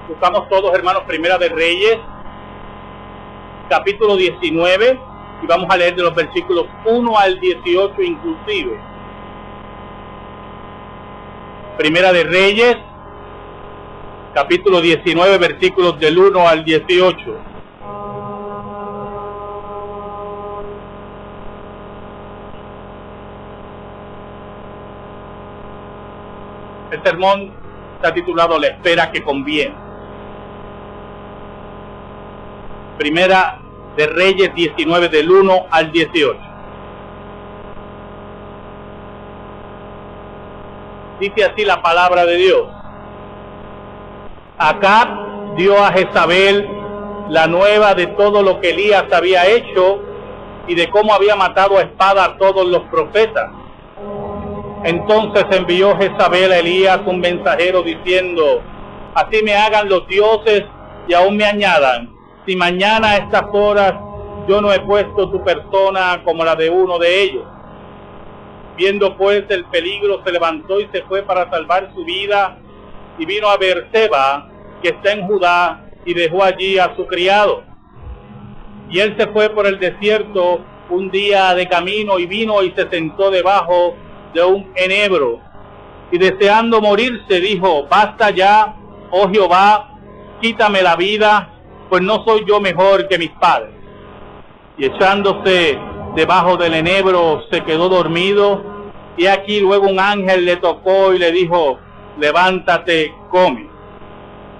Buscamos todos, hermanos, Primera de Reyes, capítulo 19, y vamos a leer de los versículos 1 al 18 inclusive. Primera de Reyes, capítulo 19, versículos del 1 al 18. El sermón está titulado La espera que conviene. Primera de Reyes 19, del 1 al 18. Dice así la palabra de Dios. Acab dio a Jezabel la nueva de todo lo que Elías había hecho y de cómo había matado a espada a todos los profetas. Entonces envió Jezabel a Elías un mensajero diciendo: así me hagan los dioses y aún me añadan, si mañana a estas horas yo no he puesto tu persona como la de uno de ellos. Viendo pues el peligro, se levantó y se fue para salvar su vida, y vino a Beerseba, que está en Judá, y dejó allí a su criado. Y él se fue por el desierto un día de camino, y vino y se sentó debajo de un enebro, y deseando morirse dijo: basta ya, oh Jehová, quítame la vida, pues no soy yo mejor que mis padres. Y echándose debajo del enebro se quedó dormido, y aquí luego un ángel le tocó y le dijo: levántate, come.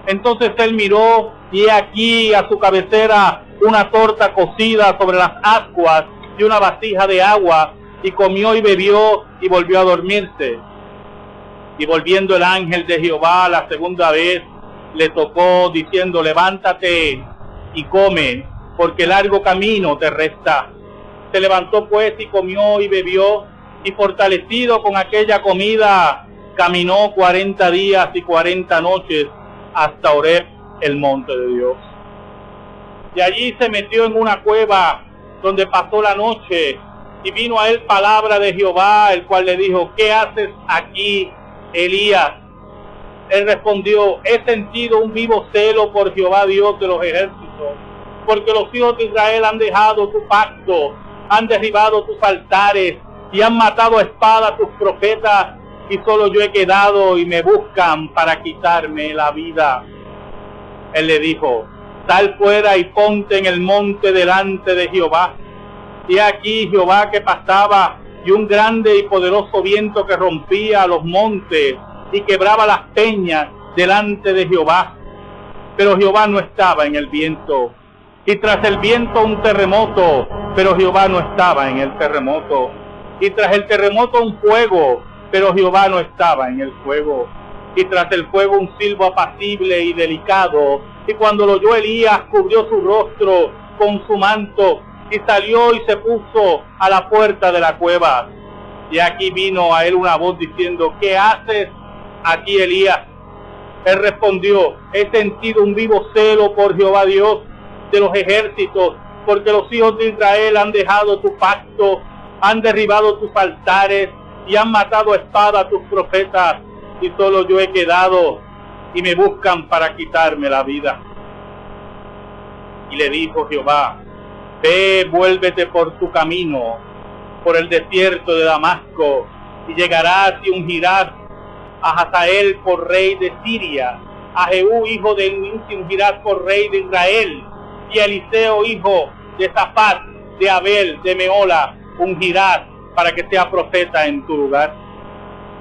Entonces él miró, y he aquí a su cabecera una torta cocida sobre las ascuas y una vasija de agua, y comió y bebió y volvió a dormirse. Y volviendo el ángel de Jehová la segunda vez, le tocó diciendo: levántate y come, porque largo camino te resta. Se levantó pues y comió y bebió, y fortalecido con aquella comida, caminó 40 días y 40 noches hasta Horeb, el monte de Dios. Y allí se metió en una cueva donde pasó la noche, y vino a él palabra de Jehová, el cual le dijo: ¿qué haces aquí, Elías? Él respondió: he sentido un vivo celo por Jehová Dios de los ejércitos, porque los hijos de Israel han dejado tu pacto, han derribado tus altares y han matado a espada a tus profetas, y solo yo he quedado y me buscan para quitarme la vida. Él le dijo: sal fuera y ponte en el monte delante de Jehová. Y aquí Jehová que pasaba, y un grande y poderoso viento que rompía los montes y quebraba las peñas delante de Jehová. Pero Jehová no estaba en el viento. Y tras el viento un terremoto, pero Jehová no estaba en el terremoto. Y tras el terremoto un fuego, pero Jehová no estaba en el fuego. Y tras el fuego un silbo apacible y delicado. Y cuando lo oyó Elías, cubrió su rostro con su manto, y salió y se puso a la puerta de la cueva. Y aquí vino a él una voz diciendo: ¿qué haces aquí, Elías? Él respondió: he sentido un vivo celo por Jehová Dios de los ejércitos, porque los hijos de Israel han dejado tu pacto, han derribado tus altares y han matado a espada a tus profetas, y solo yo he quedado y me buscan para quitarme la vida. Y le dijo Jehová: ve, vuélvete por tu camino, por el desierto de Damasco, y llegarás y ungirás a Hazael por rey de Siria, a Jehú hijo de Nimsi ungirás por rey de Israel, y a Eliseo hijo de Safat, de Abel, de Meola, ungirás para que sea profeta en tu lugar.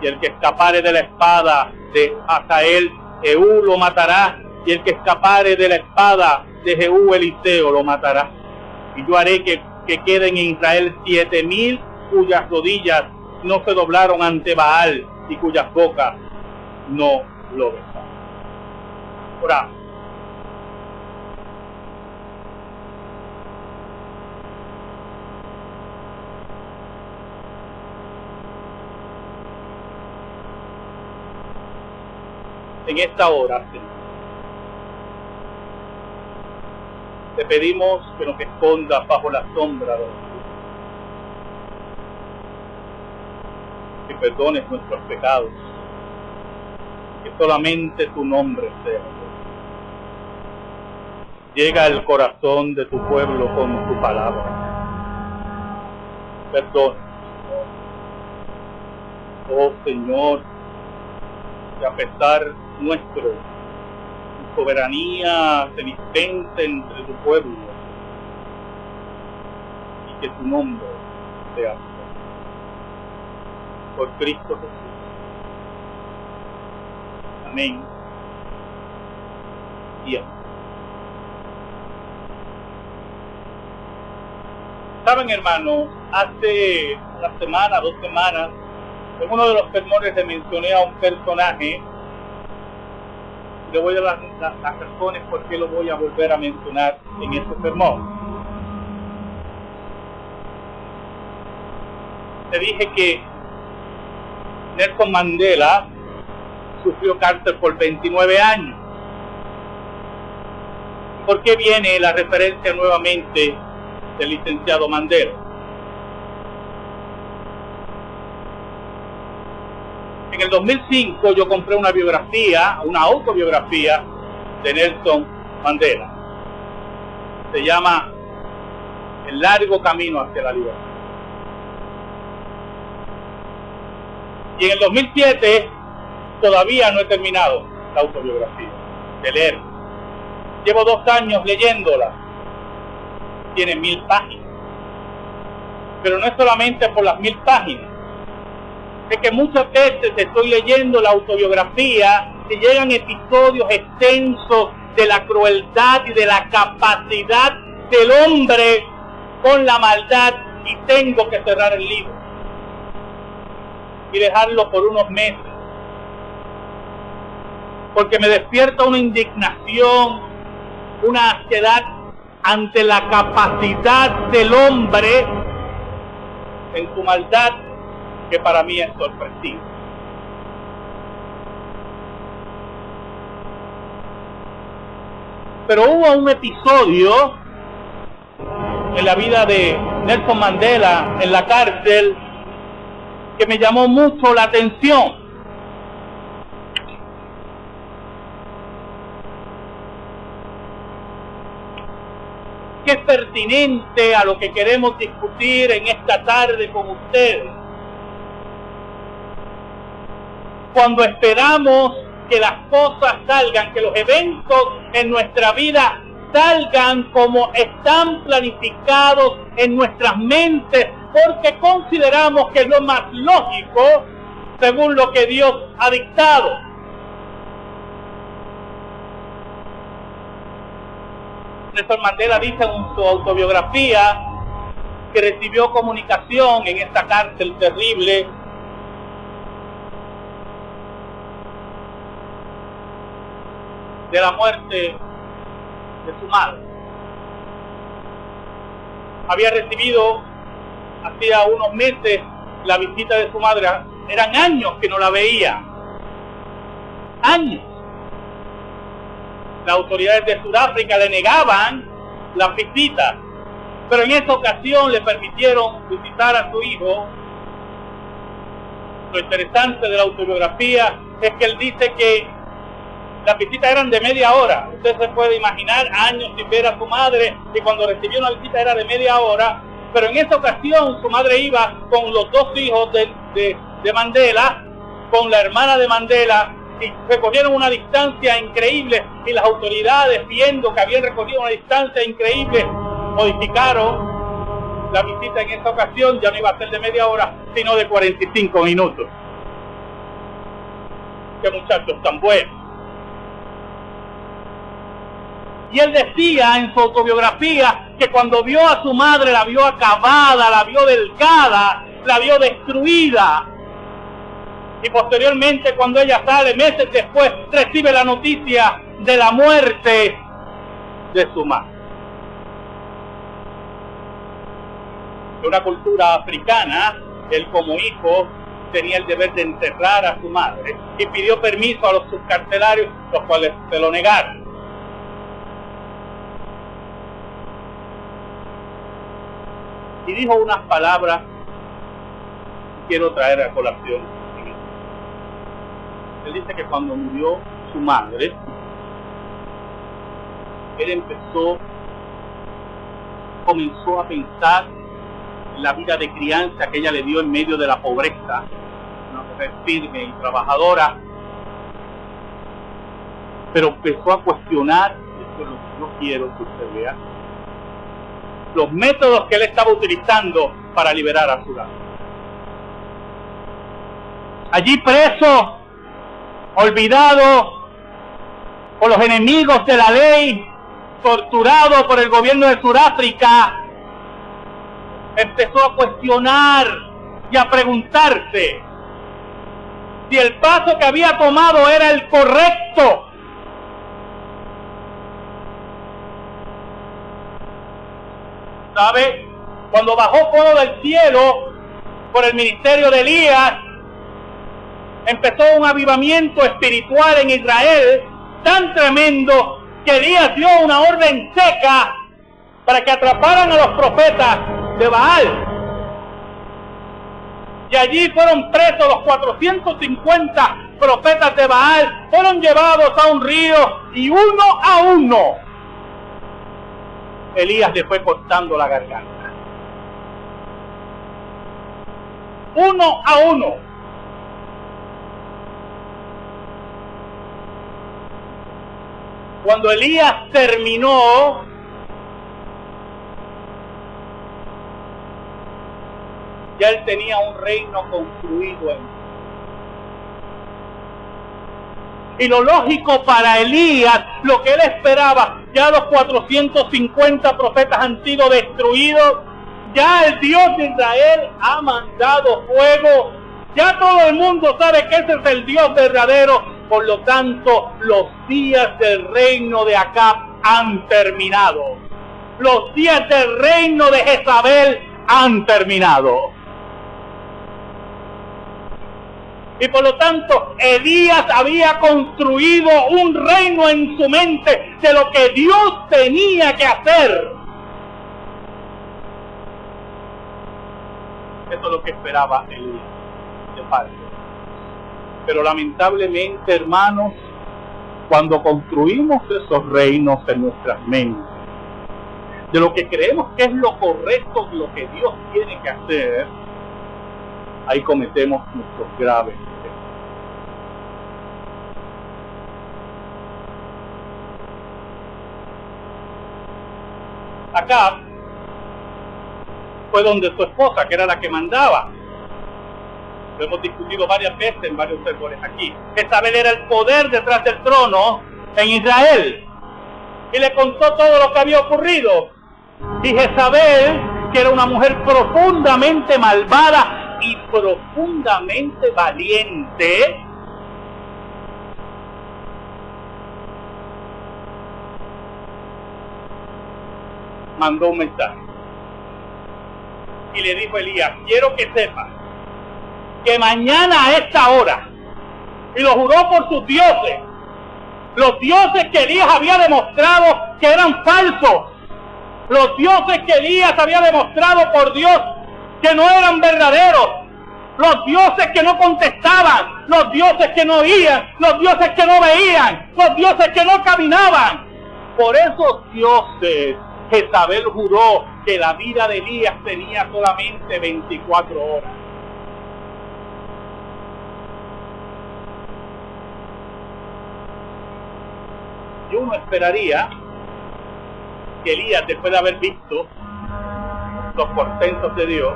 Y el que escapare de la espada de Hazael, Jehú lo matará, y el que escapare de la espada de Jehú, Eliseo lo matará. Y yo haré que queden en Israel 7,000 cuyas rodillas no se doblaron ante Baal y cuyas bocas no lo besaron. Oramos. En esta hora, Señor, te pedimos que nos escondas bajo la sombra de Dios, que perdones nuestros pecados, que solamente tu nombre sea. llega al corazón de tu pueblo con tu palabra. Perdón. Oh Señor, que a pesar nuestro, tu soberanía se dispense entre tu pueblo y que tu nombre sea santo. Por Cristo Jesús. Amén. Y amén. Saben, hermanos, hace una semana, 2 semanas, en uno de los sermones le mencioné a un personaje. Le voy a dar las razones por qué lo voy a volver a mencionar en este sermón. Te dije que Nelson Mandela sufrió cárcel por 29 años. ¿Por qué viene la referencia nuevamente del licenciado Mandela? En el 2005 yo compré una autobiografía de Nelson Mandela. Se llama El largo camino hacia la libertad. Y en el 2007 todavía no he terminado la autobiografía de leer. Llevo 2 años leyéndola. Tiene 1000 páginas. Pero no es solamente por las 1000 páginas. Es que muchas veces estoy leyendo la autobiografía y llegan episodios extensos de la crueldad y de la capacidad del hombre con la maldad y tengo que cerrar el libro y dejarlo por unos meses. Porque me despierta una indignación, una ansiedad ante la capacidad del hombre en su maldad que para mí es sorpresivo. Pero hubo un episodio en la vida de Nelson Mandela en la cárcel que me llamó mucho la atención. Que es pertinente a lo que queremos discutir en esta tarde con ustedes. Cuando esperamos que las cosas salgan, que los eventos en nuestra vida salgan como están planificados en nuestras mentes, porque consideramos que es lo más lógico según lo que Dios ha dictado. Nelson Mandela dice en su autobiografía que recibió comunicación en esta cárcel terrible de la muerte de su madre. Había recibido hacía unos meses la visita de su madre. Eran años que no la veía. Años. Las autoridades de Sudáfrica le negaban las visitas, pero en esa ocasión le permitieron visitar a su hijo. Lo interesante de la autobiografía es que él dice que las visitas eran de media hora. Usted se puede imaginar años sin ver a su madre, y cuando recibió una visita era de media hora, pero en esa ocasión su madre iba con los 2 hijos de Mandela, con la hermana de Mandela, y recorrieron una distancia increíble, y las autoridades, viendo que habían recorrido una distancia increíble, modificaron la visita en esa ocasión. Ya no iba a ser de media hora, sino de 45 minutos. ¡Qué muchachos tan buenos! Y él decía en su autobiografía que cuando vio a su madre, la vio acabada, la vio delgada, la vio destruida. Y posteriormente, cuando ella sale, meses después, recibe la noticia de la muerte de su madre. De una cultura africana, él como hijo tenía el deber de enterrar a su madre y pidió permiso a los subcarcelarios, los cuales se lo negaron. Y dijo unas palabras que quiero traer a colación. Él dice que cuando murió su madre, él comenzó a pensar en la vida de crianza que ella le dio en medio de la pobreza, una mujer firme y trabajadora, pero empezó a cuestionar, esto es lo que yo quiero que usted vea, los métodos que él estaba utilizando para liberar a su hija. Allí preso, olvidado por los enemigos de la ley, torturado por el gobierno de Sudáfrica, empezó a cuestionar y a preguntarse si el paso que había tomado era el correcto. ¿Sabe? Cuando bajó fuego del cielo por el ministerio de Elías, empezó un avivamiento espiritual en Israel tan tremendo que Elías dio una orden seca para que atraparan a los profetas de Baal. Y allí fueron presos los 450 profetas de Baal, fueron llevados a un río y uno a uno Elías le fue cortando la garganta. Uno a uno. Cuando Elías terminó, ya él tenía un reino construido en. Y lo lógico para Elías, lo que él esperaba, ya los 450 profetas han sido destruidos, ya el Dios de Israel ha mandado fuego, ya todo el mundo sabe que ese es el Dios verdadero, por lo tanto los días del reino de Acab han terminado. Los días del reino de Jezabel han terminado. Y por lo tanto, Elías había construido un reino en su mente de lo que Dios tenía que hacer. Eso es lo que esperaba Elías de parte. Pero lamentablemente, hermanos, cuando construimos esos reinos en nuestras mentes, de lo que creemos que es lo correcto, de lo que Dios tiene que hacer, ahí cometemos nuestros graves errores. Acá fue donde su esposa, que era la que mandaba. Lo hemos discutido varias veces en varios sermones aquí. Jezabel era el poder detrás del trono en Israel. Y le contó todo lo que había ocurrido. Y Jezabel, que era una mujer profundamente malvada y profundamente valiente, mandó un mensaje y le dijo a Elías: quiero que sepas que mañana a esta hora, y lo juró por sus dioses, los dioses que Elías había demostrado que eran falsos, los dioses que Elías había demostrado por Dios que no eran verdaderos, los dioses que no contestaban, los dioses que no oían, los dioses que no veían, los dioses que no caminaban. Por esos dioses, Jezabel juró que la vida de Elías tenía solamente 24 horas. Y uno esperaría que Elías, después de haber visto los portentos de Dios,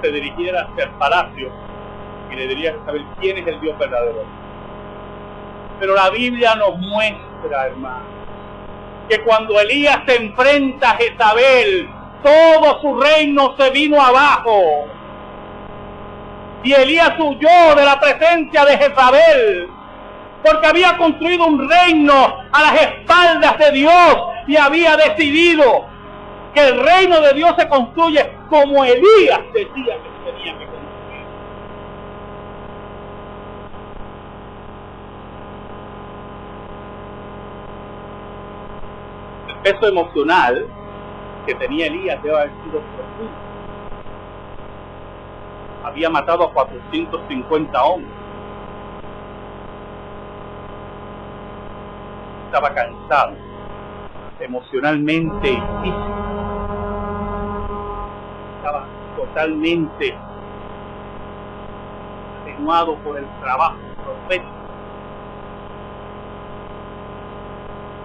se dirigiera hacia el palacio y le diría a saber quién es el Dios verdadero. Pero la Biblia nos muestra, hermano, que cuando Elías se enfrenta a Jezabel, todo su reino se vino abajo. Y Elías huyó de la presencia de Jezabel, porque había construido un reino a las espaldas de Dios y había decidido que el reino de Dios se construye como Elías decía que se tenía que construir. El peso emocional que tenía Elías debe haber sido profundo. Había matado a 450 hombres. estaba cansado, emocionalmente y físico. Estaba totalmente atenuado por el trabajo profético.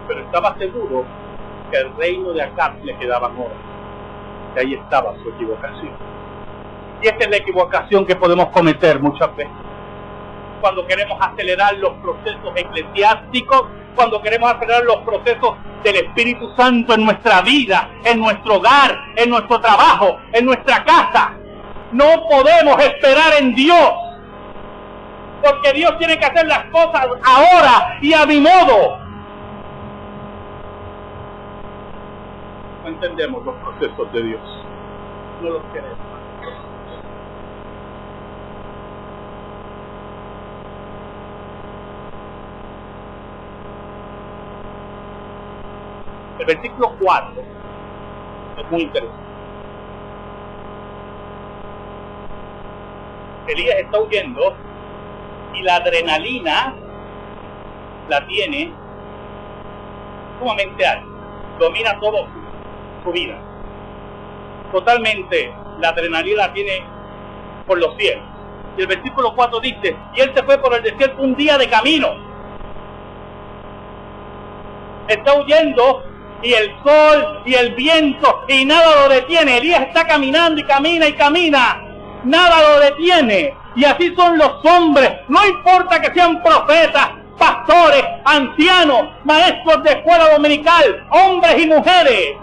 Pero estaba seguro que el reino de Acab le quedaban horas. Que ahí estaba su equivocación. Y esta es la equivocación que podemos cometer muchas veces. Cuando queremos acelerar los procesos eclesiásticos, cuando queremos acelerar los procesos del Espíritu Santo en nuestra vida, en nuestro hogar, en nuestro trabajo, en nuestra casa. No podemos esperar en Dios, porque Dios tiene que hacer las cosas ahora y a mi modo. No entendemos los procesos de Dios, no los queremos. El versículo 4 es muy interesante. Elías está huyendo y la adrenalina la tiene sumamente alta, domina todo su vida. Totalmente la adrenalina la tiene por los cielos. Y el versículo 4 dice, y él se fue por el desierto un día de camino. Está huyendo y el sol y el viento y nada lo detiene. Elías está caminando y camina y camina. Nada lo detiene. Y así son los hombres. No importa que sean profetas, pastores, ancianos, maestros de escuela dominical, hombres y mujeres,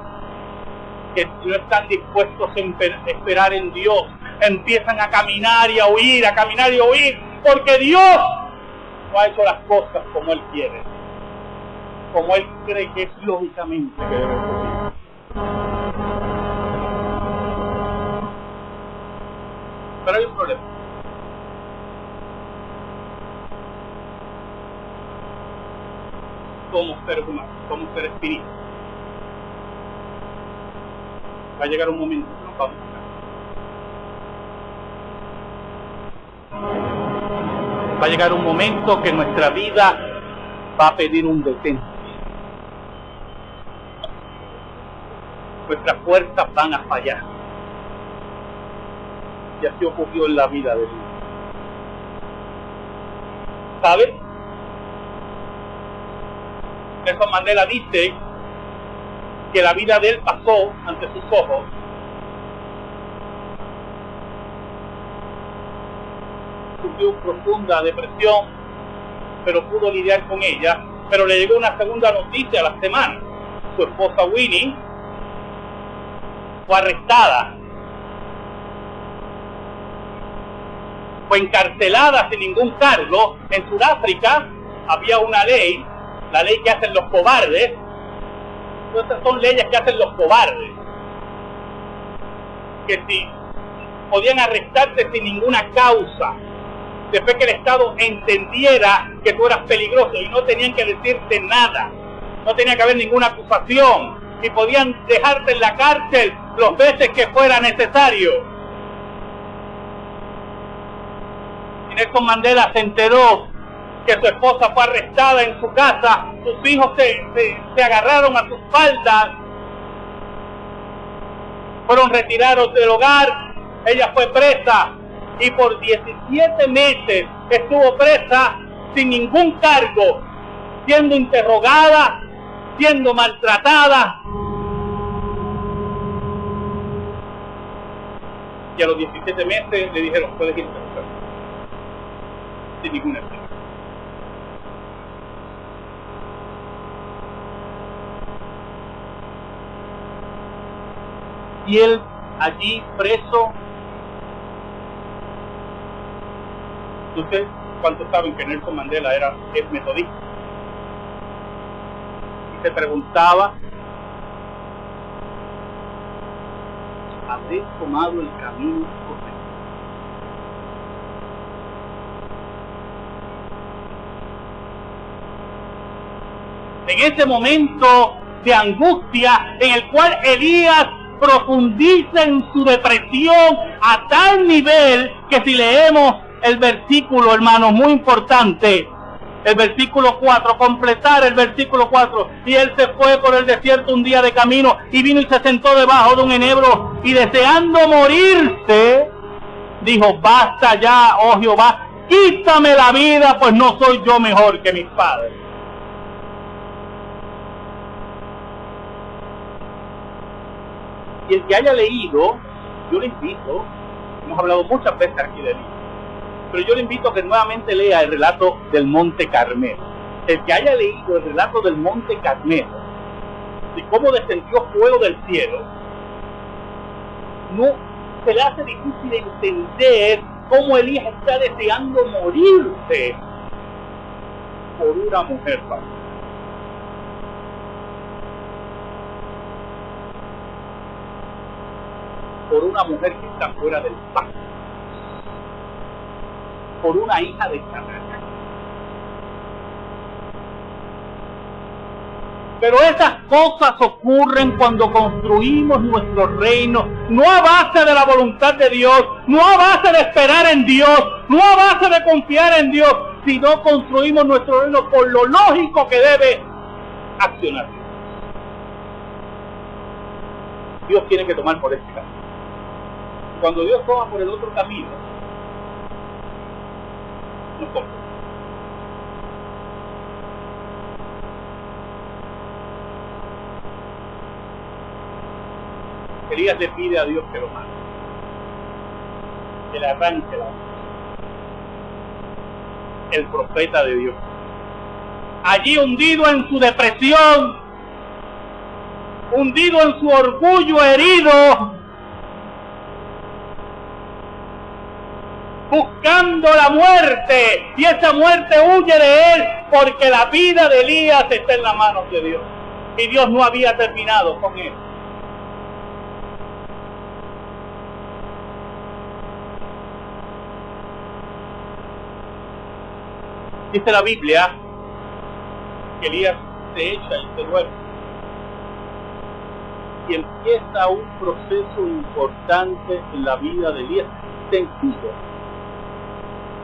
que no están dispuestos a esperar en Dios. Empiezan a caminar y a huir, a caminar y a huir, porque Dios no ha hecho las cosas como Él quiere, como Él cree que es lógicamente que debe ser. Pero hay un problema. Somos seres humanos, somos seres finitos. Va a llegar un momento que nos vamos a... Va a llegar un momento que nuestra vida va a pedir un detente. Nuestras fuerzas van a fallar. Y así ocurrió en la vida de Dios. ¿Sabe? Nelson Mandela dice que la vida de él pasó ante sus ojos sufrió profunda depresión, pero pudo lidiar con ella. Pero le llegó una segunda noticia a la semana. Su esposa Winnie fue arrestada, fue encarcelada sin ningún cargo. En Sudáfrica había una ley, la ley que hacen los cobardes. Estas son leyes que hacen los cobardes, que si podían arrestarte sin ninguna causa, después que el Estado entendiera que tú eras peligroso, y no tenían que decirte nada, no tenía que haber ninguna acusación, y podían dejarte en la cárcel las veces que fuera necesario. Y Nelson Mandela se enteró que su esposa fue arrestada en su casa, sus hijos se agarraron a sus faldas, fueron retirados del hogar, ella fue presa y por 17 meses estuvo presa sin ningún cargo, siendo interrogada, siendo maltratada. Y a los 17 meses le dijeron, puedes irte a tu casa, sin ninguna explicación. Y él allí preso. ¿Ustedes cuántos saben que Nelson Mandela es metodista? Y se preguntaba, ¿habré tomado el camino correcto? En ese momento de angustia en el cual Elías profundiza en su depresión a tal nivel que si leemos el versículo, hermanos, muy importante, el versículo 4, completar el versículo 4. Y él se fue por el desierto un día de camino y vino y se sentó debajo de un enebro y deseando morirse, dijo: basta ya, oh Jehová, quítame la vida, pues no soy yo mejor que mis padres. Y el que haya leído, yo le invito, hemos hablado muchas veces aquí de Elías, pero yo le invito a que nuevamente lea el relato del Monte Carmelo. El que haya leído el relato del Monte Carmelo, de cómo descendió fuego del cielo, no se le hace difícil entender cómo Elías está deseando morirse por una mujer, Padre. Por una mujer que está fuera del pacto, por una hija de Canaán. Pero esas cosas ocurren cuando construimos nuestro reino, no a base de la voluntad de Dios, no a base de esperar en Dios, no a base de confiar en Dios, sino construimos nuestro reino por lo lógico que debe accionar. Dios tiene que tomar por este camino. Cuando Dios toma por el otro camino, nos compra. Elías le pide a Dios que lo mate, que le arranque la vida. El profeta de Dios, allí hundido en su depresión, hundido en su orgullo herido, buscando la muerte, y esa muerte huye de él porque la vida de Elías está en las manos de Dios y Dios no había terminado con él. Dice la Biblia que Elías se echa y se duerme y empieza un proceso importante en la vida de Elías, sencillo.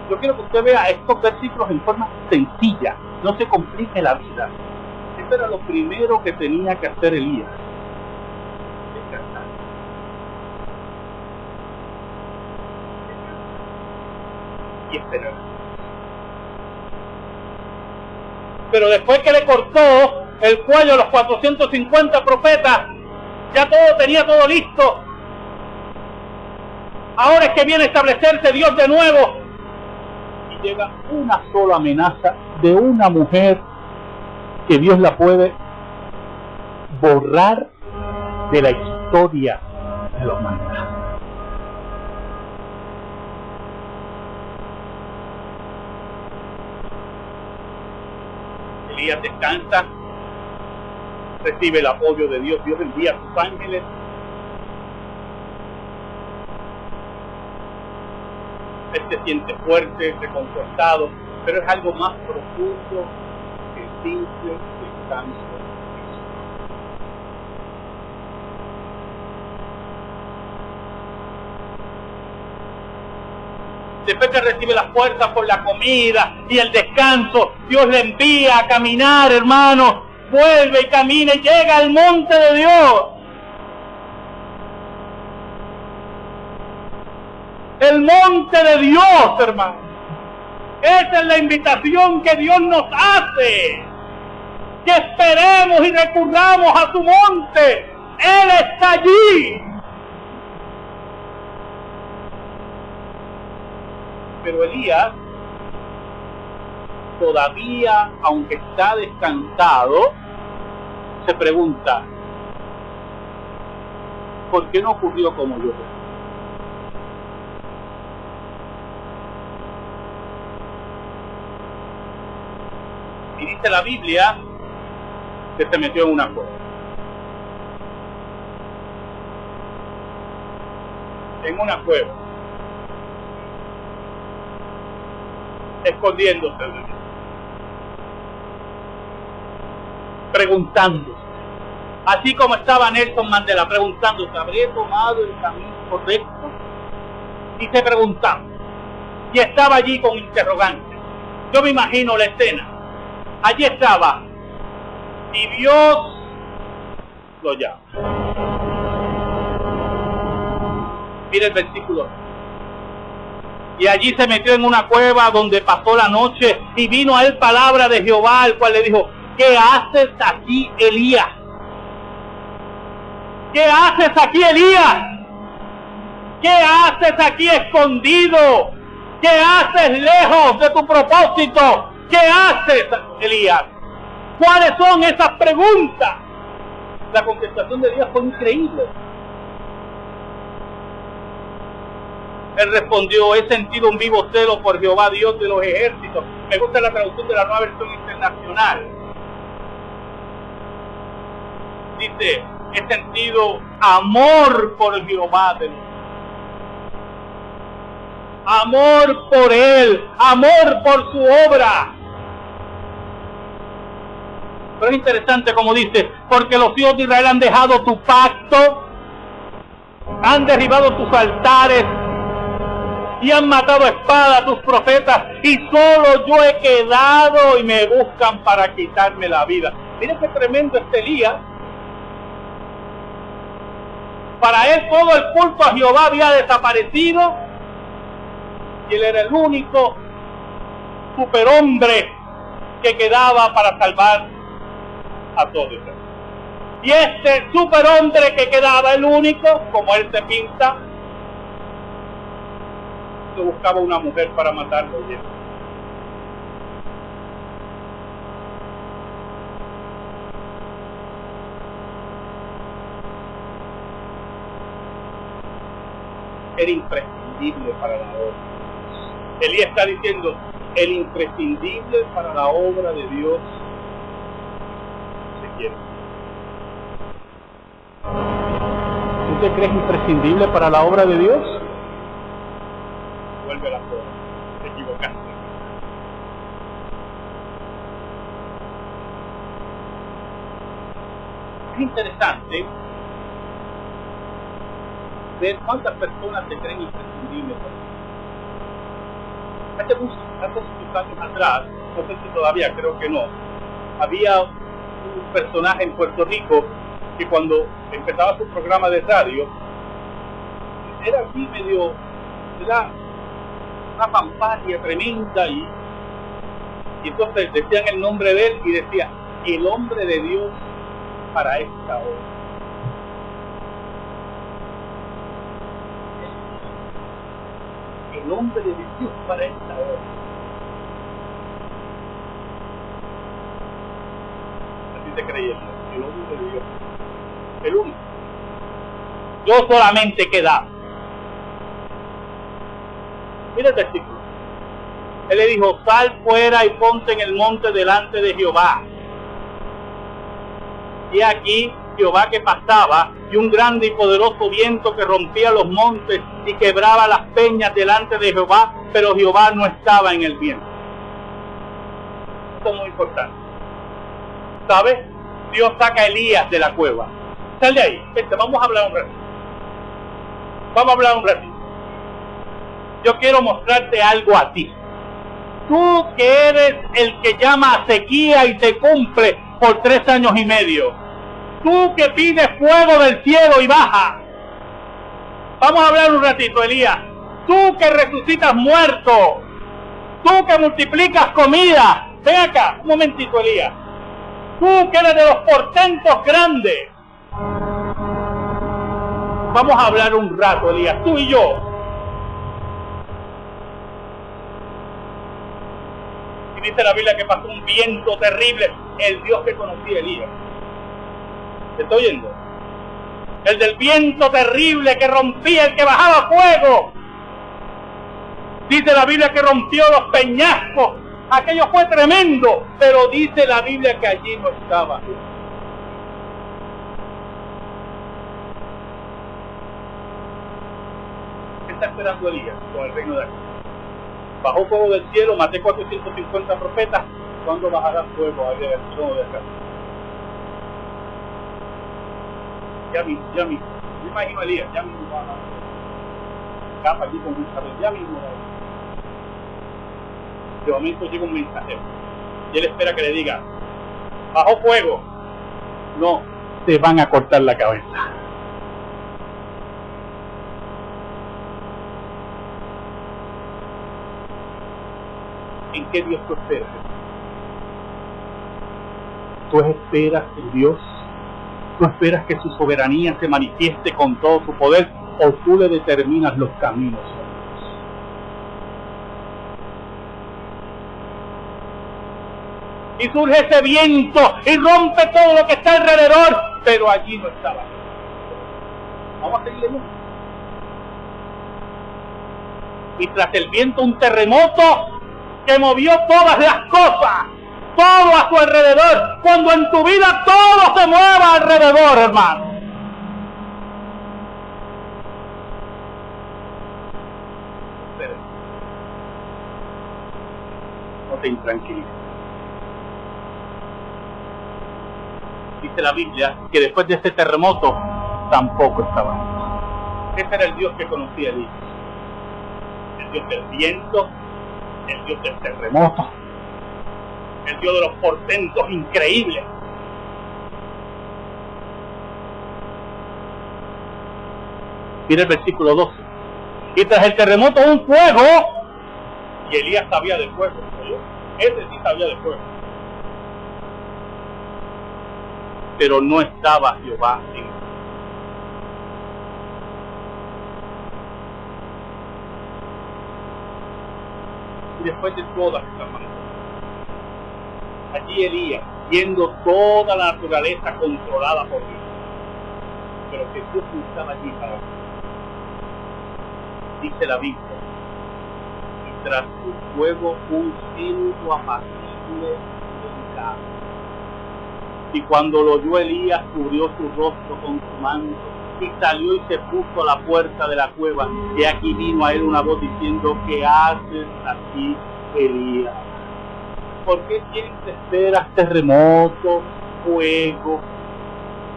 Yo quiero que usted vea estos versículos en forma sencilla, no se complique la vida. Esto era lo primero que tenía que hacer Elías: descansar. Y esperar. Pero después que le cortó el cuello a los 450 profetas, ya tenía todo listo. Ahora es que viene a establecerse Dios de nuevo. Y llega una sola amenaza de una mujer que Dios la puede borrar de la historia de la humanidad. Elías descansa, recibe el apoyo de Dios, Dios envía a sus ángeles. Él se siente fuerte, reconfortado, pero es algo más profundo que el simple descanso. Después que recibe las fuerzas por la comida y el descanso, Dios le envía a caminar, hermano. Vuelve y camina y llega al monte de Dios. El monte de Dios, hermano. Esa es la invitación que Dios nos hace. Que esperemos y recurramos a su monte. Él está allí. Pero Elías, todavía, aunque está descansado, se pregunta: ¿por qué no ocurrió como yo? Y dice la Biblia que se metió en una cueva. En una cueva. Escondiéndose de Dios, preguntándose, así como estaba Nelson Mandela preguntándose: ¿habré tomado el camino correcto? Y se preguntaba, y estaba allí con interrogantes. Yo me imagino la escena. Allí estaba. Y Dios lo llama. Mira el versículo. Y allí se metió en una cueva donde pasó la noche, y vino a él palabra de Jehová, el cual le dijo: ¿qué haces aquí, Elías? ¿Qué haces aquí, Elías? ¿Qué haces aquí escondido? ¿Qué haces lejos de tu propósito? ¿Qué haces, Elías? ¿Cuáles son esas preguntas? La contestación de Elías fue increíble. Él respondió: he sentido un vivo celo por Jehová, Dios de los ejércitos. Me gusta la traducción de la Nueva Versión Internacional. Dice: he sentido amor por Jehová de los ejércitos. Amor por Él, amor por su obra. Pero es interesante como dice: porque los hijos de Israel han dejado tu pacto, han derribado tus altares y han matado a espada a tus profetas, y solo yo he quedado y me buscan para quitarme la vida. Miren qué tremendo este Elías. Para él todo el culto a Jehová había desaparecido, y él era el único superhombre que quedaba para salvar a todos. Y este superhombre que quedaba, el único, como él se pinta, se buscaba una mujer para matarlo. Era imprescindible para la obra. Elías está diciendo: el imprescindible para la obra de Dios se quiere. ¿Tú te crees imprescindible para la obra de Dios? Vuelve la cosa, te equivocaste. Es interesante ver cuántas personas se creen imprescindibles. Hace muchos años atrás, no sé si todavía, creo que no, había un personaje en Puerto Rico que cuando empezaba su programa de radio, era así medio, era una fanfarria tremenda, y entonces decían el nombre de él y decía: el hombre de Dios para esta obra. El hombre de Dios para esta obra. Así se creía el hombre de Dios, el único. Yo solamente quedaba. Mira el versículo. Él le dijo: sal fuera y ponte en el monte delante de Jehová. Y aquí Jehová que pasaba, y un grande y poderoso viento que rompía los montes y quebraba las peñas delante de Jehová, pero Jehová no estaba en el viento. Esto es muy importante. ¿Sabes? Dios saca a Elías de la cueva. Sal de ahí, vente, vamos a hablar un ratito. Vamos a hablar un ratito. Yo quiero mostrarte algo a ti. Tú que eres el que llama a sequía y te cumple por 3 años y medio. Tú que pides fuego del cielo y baja. Vamos a hablar un ratito, Elías. Tú que resucitas muertos. Tú que multiplicas comida. Ven acá, un momentito, Elías. Tú que eres de los portentos grandes. Vamos a hablar un rato, Elías, tú y yo. Y dice la Biblia que pasó un viento terrible. El Dios que conocía Elías. ¿Te estoy oyendo? El del viento terrible que rompía, el que bajaba fuego. Dice la Biblia que rompió los peñascos. Aquello fue tremendo. Pero dice la Biblia que allí no estaba. ¿Qué está esperando Elías con el reino de aquí? Bajó fuego del cielo, maté 450 profetas. ¿Cuándo bajará fuego allá del trono de acá? Ya mismo. Me imagino a Elías, ya mismo va a capa allí con mucha luz, ya mismo. de momento llega un mensajero y él espera que le diga, bajo fuego. No, te van a cortar la cabeza. ¿En qué Dios tú esperas? ¿Tú esperas en Dios? ¿Tú esperas que su soberanía se manifieste con todo su poder? ¿O tú le determinas los caminos? Y surge ese viento y rompe todo lo que está alrededor, pero allí no estaba. Vamos a seguir leyendo. Y tras el viento un terremoto que movió todas las cosas, todo a su alrededor, cuando en tu vida todo se mueva alrededor, hermano. No te intranquilices. Dice la Biblia que después de ese terremoto tampoco estaba. Ese era el Dios que conocía Elías. El Dios del viento, el Dios del terremoto, el Dios de los portentos increíbles. Mira el versículo 12. Y tras el terremoto un fuego, y Elías sabía de fuego. Ese sí sabía de fuego. Pero no estaba Jehová en él. Y después de todas estas manos, allí Elías, viendo toda la naturaleza controlada por Dios, pero que Dios estaba allí para él. Dice la Biblia, y tras su fuego un silbo apacible en casa. Y cuando lo oyó Elías, cubrió su rostro con su manto, y salió y se puso a la puerta de la cueva. Y aquí vino a él una voz diciendo, ¿qué haces aquí, Elías? ¿Por qué siempre esperas terremoto, fuego?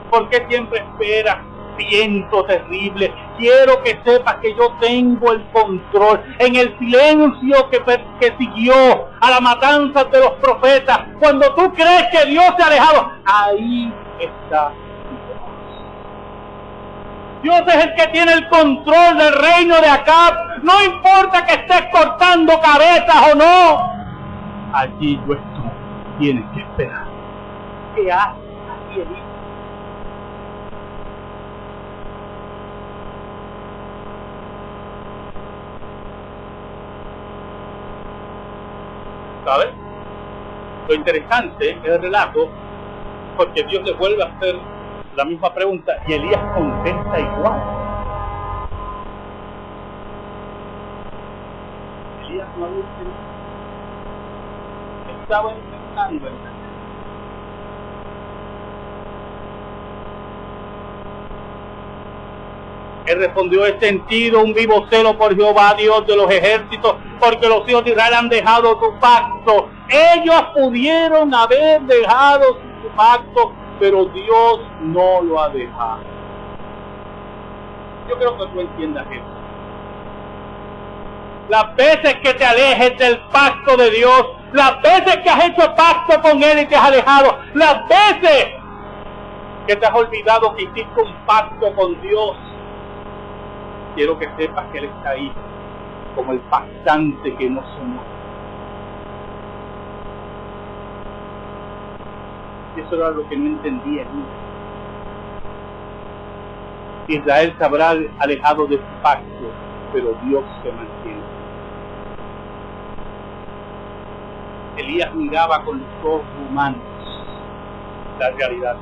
¿Por qué siempre esperas viento terrible? Quiero que sepas que yo tengo el control. En el silencio que siguió a la matanza de los profetas, cuando tú crees que Dios se ha alejado, ahí está Dios. Dios es el que tiene el control del reino de Acab. No importa que estés cortando cabezas o no, allí yo estoy. Tienes que esperar. ¿Qué haces aquí, Elías? ¿Sabes? Lo interesante es el relato, porque Dios le vuelve a hacer la misma pregunta y Elías contesta igual. Elías no había entendido. Estaba intentando entender. Él respondió, he sentido un vivo celo por Jehová, Dios de los ejércitos, porque los hijos de Israel han dejado tu pacto. Ellos pudieron haber dejado su pacto, pero Dios no lo ha dejado. Yo creo que tú entiendas eso. Las veces que te alejes del pacto de Dios, las veces que has hecho pacto con Él y te has alejado, las veces que te has olvidado que hiciste un pacto con Dios, quiero que sepas que Él está ahí, como el pactante que no se muere. Eso era lo que no entendía nunca. Israel se habrá alejado de su pacto, pero Dios se mantiene. Elías miraba con los ojos humanos la realidad.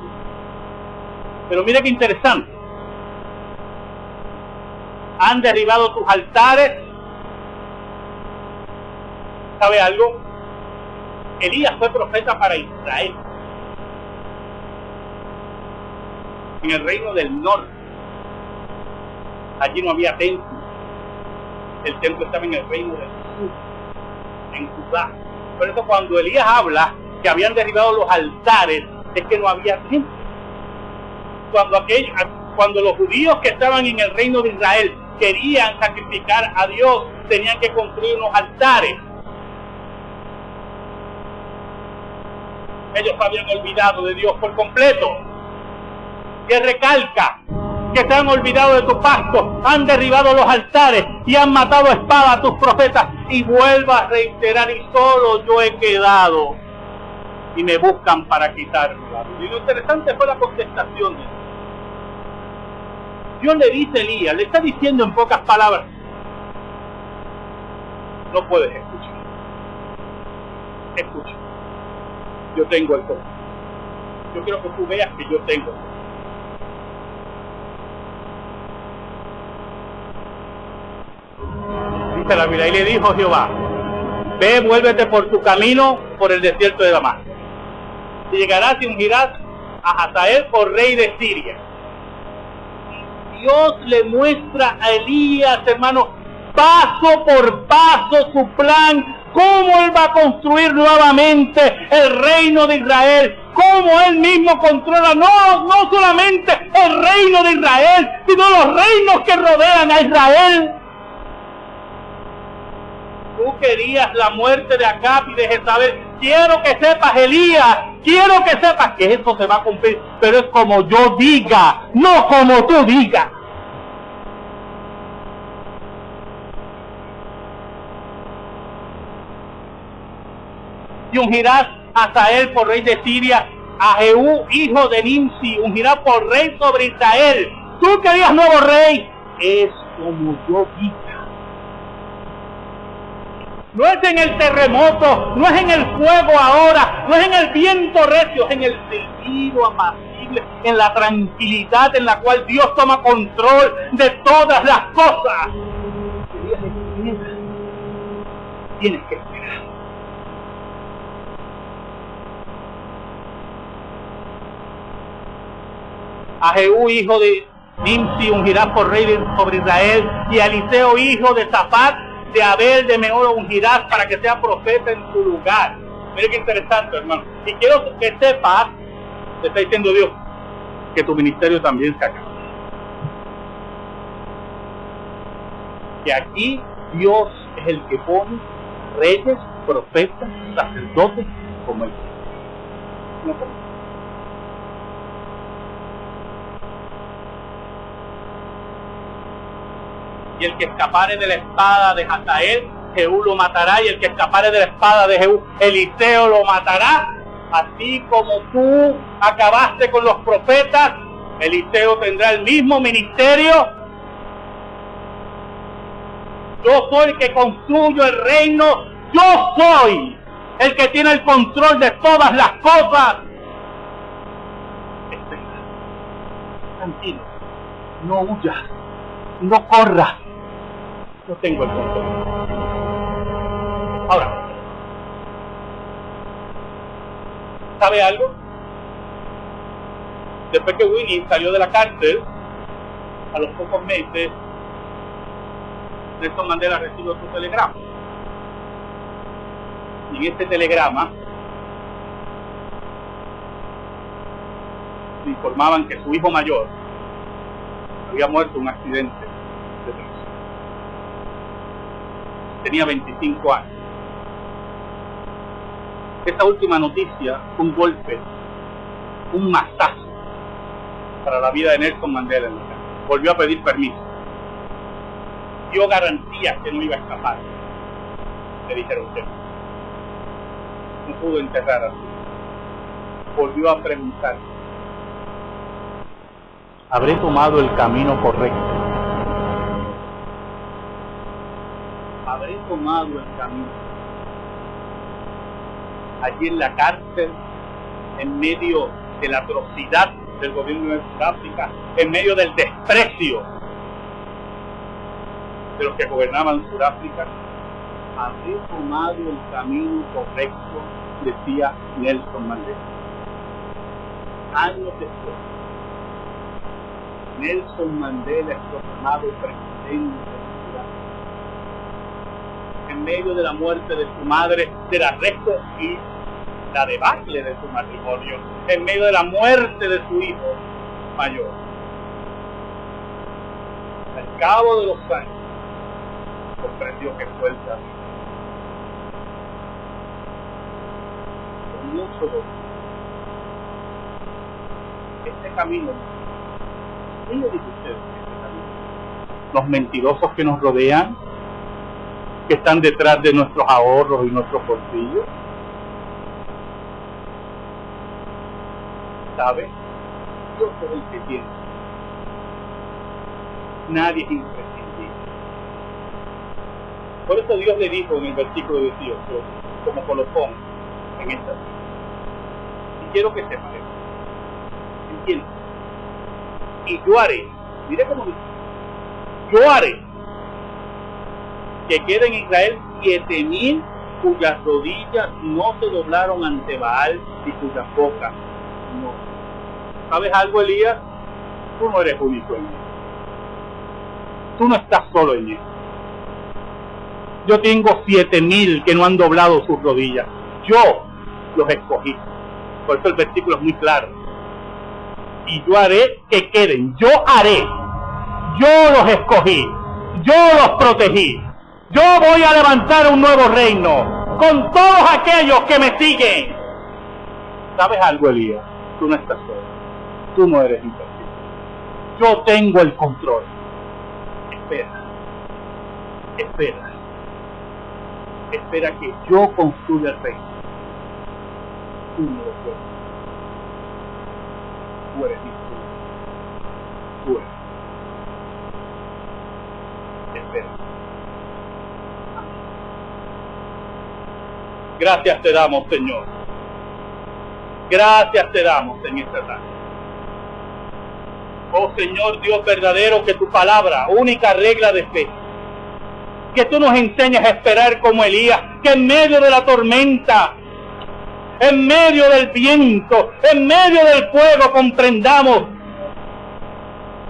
Pero mira qué interesante. Han derribado tus altares. ¿Sabe algo? Elías fue profeta para Israel. En el reino del norte. Allí no había templo. El templo estaba en el reino del sur, en Judá. Por eso cuando Elías habla que habían derribado los altares, es que no había templo. Cuando los judíos que estaban en el reino de Israel querían sacrificar a Dios, tenían que construir unos altares. Ellos habían olvidado de Dios por completo. Que recalca que se han olvidado de tu pacto, han derribado los altares y han matado a espada a tus profetas. Y vuelvo a reiterar, y solo yo he quedado, y me buscan para quitármela. Y lo interesante fue la contestación de Dios. Dios le dice a Elías, le está diciendo en pocas palabras, no puedes escuchar. Escucha. Yo tengo el poder. Yo quiero que tú veas que yo tengo el poder. Dice la Biblia, y le dijo Jehová, ve, vuélvete por tu camino por el desierto de Damasco. Y llegarás y ungirás a Hazael por rey de Siria. Y Dios le muestra a Elías, hermano, paso por paso su plan, cómo él va a construir nuevamente el reino de Israel, cómo él mismo controla no solamente el reino de Israel, sino los reinos que rodean a Israel. Tú querías la muerte de Acab y de Jezabel. Quiero que sepas, Elías, quiero que sepas que eso se va a cumplir, pero es como yo diga, no como tú digas. Y ungirás a Hazael por rey de Siria, a Jehú, hijo de Nimsi, ungirás por rey sobre Israel. Tú querías nuevo rey, es como yo diga. No es en el terremoto, no es en el fuego ahora, no es en el viento recio, es en el silbido apacible, en la tranquilidad en la cual Dios toma control de todas las cosas. Tienes que esperar. A Jehú, hijo de Nimsi, ungirás por rey sobre Israel, y a Eliseo, hijo de Safat, de Abel de Meola, ungirás para que sea profeta en tu lugar. Mire qué interesante, hermano. Y quiero que sepas, te está diciendo Dios, que tu ministerio también se acaba. Que aquí Dios es el que pone reyes, profetas, sacerdotes, como él. ¿No? Y el que escapare de la espada de Hazael, Jehú lo matará, y el que escapare de la espada de Jehú, Eliseo lo matará. Así como tú acabaste con los profetas, Eliseo tendrá el mismo ministerio. Yo soy el que construyo el reino, yo soy el que tiene el control de todas las cosas. Espera, tranquilo, no huyas, no corras. Yo tengo el control. Ahora, ¿sabe algo? Después que Winnie salió de la cárcel, a los pocos meses, Nelson Mandela recibió su telegrama. Y en este telegrama le informaban que su hijo mayor había muerto en un accidente de tránsito. Tenía 25 años. Esta última noticia fue un golpe, un mazazo para la vida de Nelson Mandela. Volvió a pedir permiso. Dio garantías que no iba a escapar. Le dijeron que no pudo enterrar a su hijo. Volvió a preguntar: ¿habré tomado el camino correcto? ¿Habré tomado el camino? Allí en la cárcel, en medio de la atrocidad del gobierno de Sudáfrica, en medio del desprecio de los que gobernaban Sudáfrica, ¿habré tomado el camino correcto? Decía Nelson Mandela. Años después, Nelson Mandela es proclamado presidente de Sudáfrica. En medio de la muerte de su madre, del arresto y la debacle de su matrimonio, en medio de la muerte de su hijo mayor. Al cabo de los años, comprendió que fue el camino. Con mucho dolor, este camino, ¿quién le dice a ustedes que este camino? Los mentirosos que nos rodean, que están detrás de nuestros ahorros y nuestros bolsillos. ¿Sabe? Dios es el que tiene. Nadie es imprescindible. Por eso Dios le dijo en el versículo 18, como colofón en esta. Y quiero que sepa esto. ¿Entiendes? Y yo haré, mire cómo dice, yo haré que queden en Israel 7,000 cuyas rodillas no se doblaron ante Baal y cuyas bocas no. ¿Sabes algo, Elías? Tú no eres único en esto. Tú no estás solo en esto. Yo tengo 7,000 que no han doblado sus rodillas. Yo los escogí. Por eso el versículo es muy claro. Y yo haré que queden. Yo haré. Yo los escogí. Yo los protegí. Yo voy a levantar un nuevo reino con todos aquellos que me siguen. ¿Sabes algo, Elías? Tú no estás solo. Tú no eres imposible. Yo tengo el control. Espera. Espera. Espera que yo construya el reino. Tú no lo puedes. Tú eres imposible. Tú eres. Espera. Gracias te damos, Señor. Gracias te damos en esta tarde. Oh Señor Dios verdadero, que tu palabra, única regla de fe, que tú nos enseñas a esperar como Elías, que en medio de la tormenta, en medio del viento, en medio del fuego, comprendamos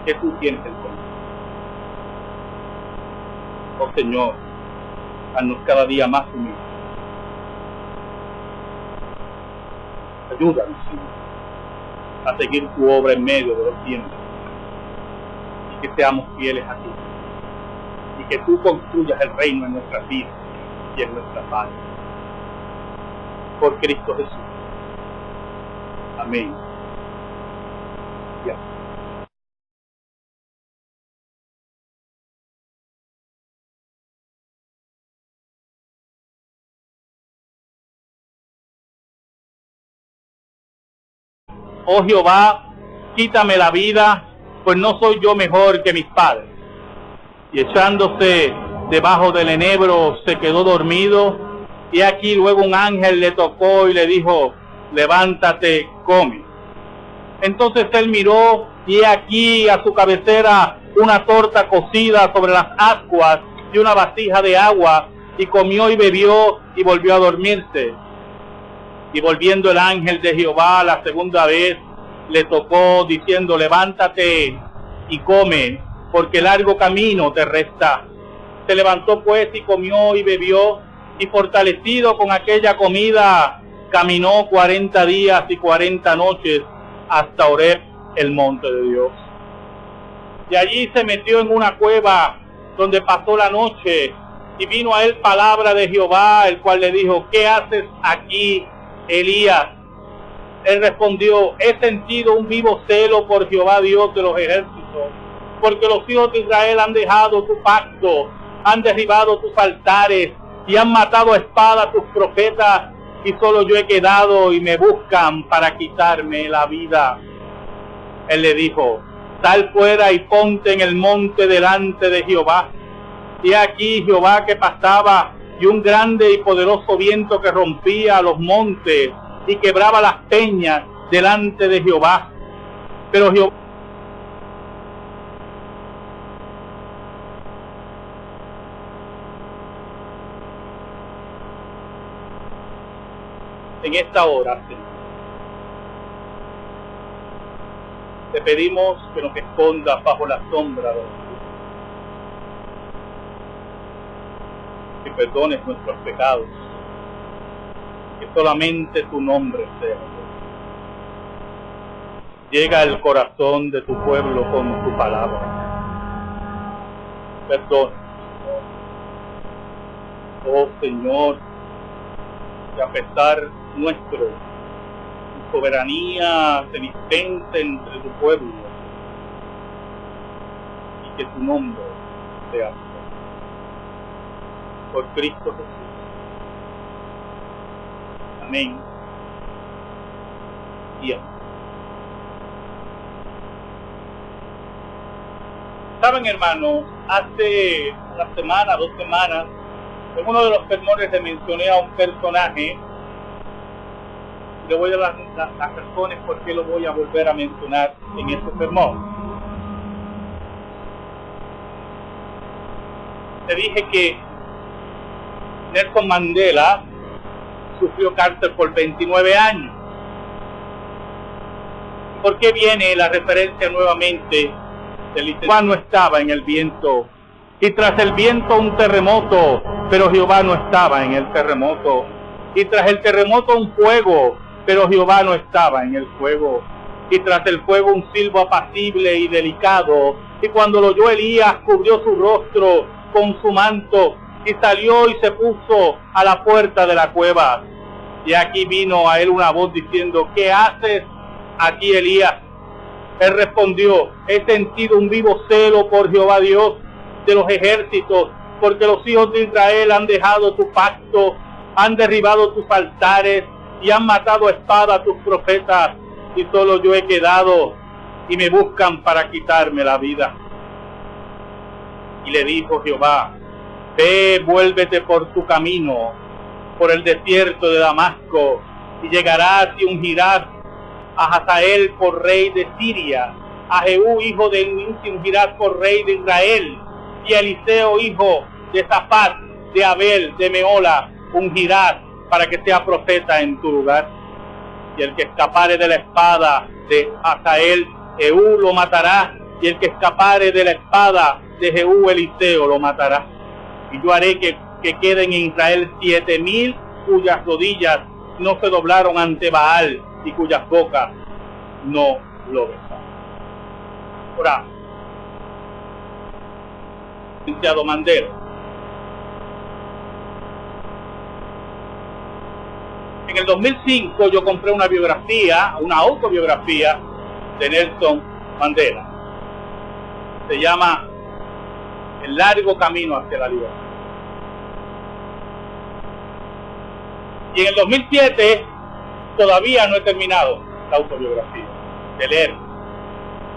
que tú tienes el control. Oh Señor, haznos cada día más humildes. Ayúdanos, Señor, a seguir tu obra en medio de los tiempos y que seamos fieles a ti y que tú construyas el reino en nuestras vidas y en nuestras almas. Por Cristo Jesús. Amén. Y amén. Oh Jehová, quítame la vida, pues no soy yo mejor que mis padres. Y echándose debajo del enebro se quedó dormido, y aquí luego un ángel le tocó y le dijo, levántate, come. Entonces él miró, y aquí a su cabecera una torta cocida sobre las ascuas y una vasija de agua, y comió y bebió y volvió a dormirse. Y volviendo el ángel de Jehová la segunda vez, le tocó diciendo, levántate y come, porque largo camino te resta. Se levantó pues y comió y bebió, y fortalecido con aquella comida, caminó 40 días y 40 noches hasta Horeb, el monte de Dios. Y allí se metió en una cueva donde pasó la noche, y vino a él palabra de Jehová, el cual le dijo, ¿qué haces aquí, Elías? Él respondió, he sentido un vivo celo por Jehová Dios de los ejércitos, porque los hijos de Israel han dejado tu pacto, han derribado tus altares y han matado a espada tus profetas, y solo yo he quedado y me buscan para quitarme la vida. Él le dijo, sal fuera y ponte en el monte delante de Jehová. Y aquí Jehová que pasaba, y un grande y poderoso viento que rompía los montes y quebraba las peñas delante de Jehová. Pero Jehová en esta hora, Señor, te pedimos que nos escondas bajo la sombra de Dios, que perdones nuestros pecados, que solamente tu nombre sea. Llega al corazón de tu pueblo con tu palabra. Perdona. Oh Señor, que a pesar nuestro, soberanía se dispense entre tu pueblo y que tu nombre sea santo. Por Cristo Jesús. Amén. Y amén. Saben, hermanos, hace una semana, 2 semanas, en uno de los sermones le mencioné a un personaje. Le voy a dar las razones por qué lo voy a volver a mencionar en este sermón. Te dije que Nelson Mandela sufrió cárcel por 29 años. ¿Por qué viene la referencia nuevamente? Jehová no estaba en el viento, y tras el viento un terremoto, pero Jehová no estaba en el terremoto, y tras el terremoto un fuego, pero Jehová no estaba en el fuego, y tras el fuego un silbo apacible y delicado, y cuando lo oyó Elías cubrió su rostro con su manto, y salió y se puso a la puerta de la cueva. Y aquí vino a él una voz diciendo: ¿qué haces aquí, Elías? Él respondió: he sentido un vivo celo por Jehová Dios de los ejércitos, porque los hijos de Israel han dejado tu pacto, han derribado tus altares y han matado a espada a tus profetas, y solo yo he quedado, y me buscan para quitarme la vida. Y le dijo Jehová: ve, vuélvete por tu camino, por el desierto de Damasco, y llegarás y ungirás a Hazael por rey de Siria, a Jehú hijo de Nimsi ungirás por rey de Israel, y a Eliseo hijo de Safat de Abel de Meola ungirás para que sea profeta en tu lugar. Y el que escapare de la espada de Hazael, Jehú lo matará, y el que escapare de la espada de Jehú, Eliseo lo matará. Y yo haré que queden en Israel 7,000 cuyas rodillas no se doblaron ante Baal y cuyas bocas no lo besaron. Ahora, licenciado Mandela, en el 2005 yo compré una biografía, una autobiografía de Nelson Mandela. Se llama El largo camino hacia la libertad. Y en el 2007 todavía no he terminado la autobiografía de leer.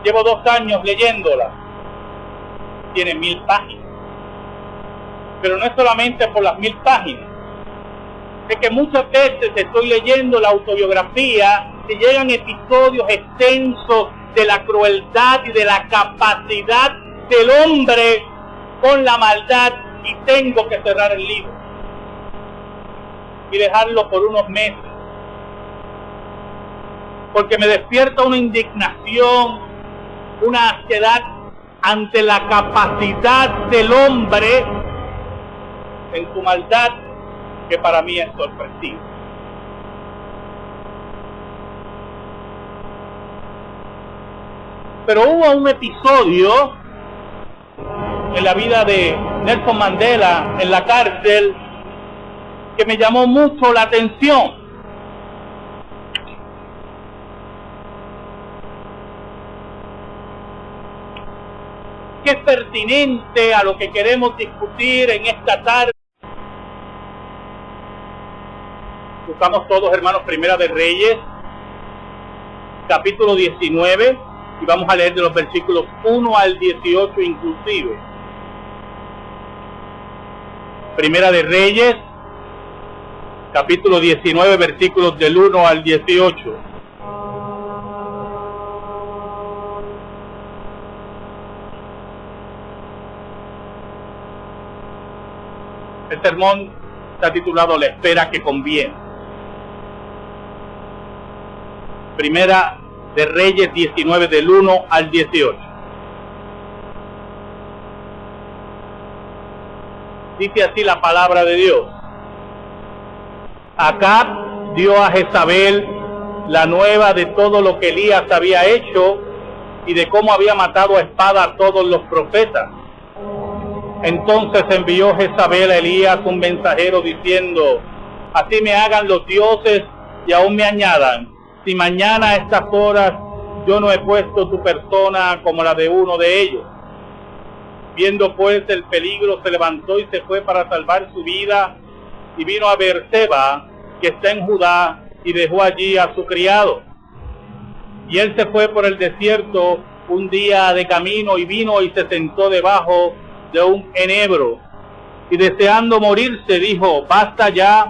Llevo 2 años leyéndola. Tiene 1000 páginas. Pero no es solamente por las 1000 páginas. Es que muchas veces estoy leyendo la autobiografía y llegan episodios extensos de la crueldad y de la capacidad del hombre con la maldad, y tengo que cerrar el libro y dejarlo por unos meses, porque me despierta una indignación, una ansiedad ante la capacidad del hombre en su maldad, que para mí es sorpresiva. Pero hubo un episodio en la vida de Nelson Mandela en la cárcel que me llamó mucho la atención. Que es pertinente a lo que queremos discutir en esta tarde. Buscamos todos, hermanos, Primera de Reyes, capítulo 19, y vamos a leer de los versículos 1 al 18 inclusive. Primera de Reyes, capítulo 19, versículos del 1 al 18. El sermón está titulado La espera que conviene. Primera de Reyes 19, del 1 al 18. Dice así la palabra de Dios. Acab dio a Jezabel la nueva de todo lo que Elías había hecho y de cómo había matado a espada a todos los profetas. Entonces envió Jezabel a Elías un mensajero diciendo: así me hagan los dioses y aún me añadan, si mañana a estas horas yo no he puesto tu persona como la de uno de ellos. Viendo pues el peligro, se levantó y se fue para salvar su vida, y vino a Beerseba, que está en Judá, y dejó allí a su criado. Y él se fue por el desierto un día de camino, y vino y se sentó debajo de un enebro, y deseando morirse dijo: basta ya,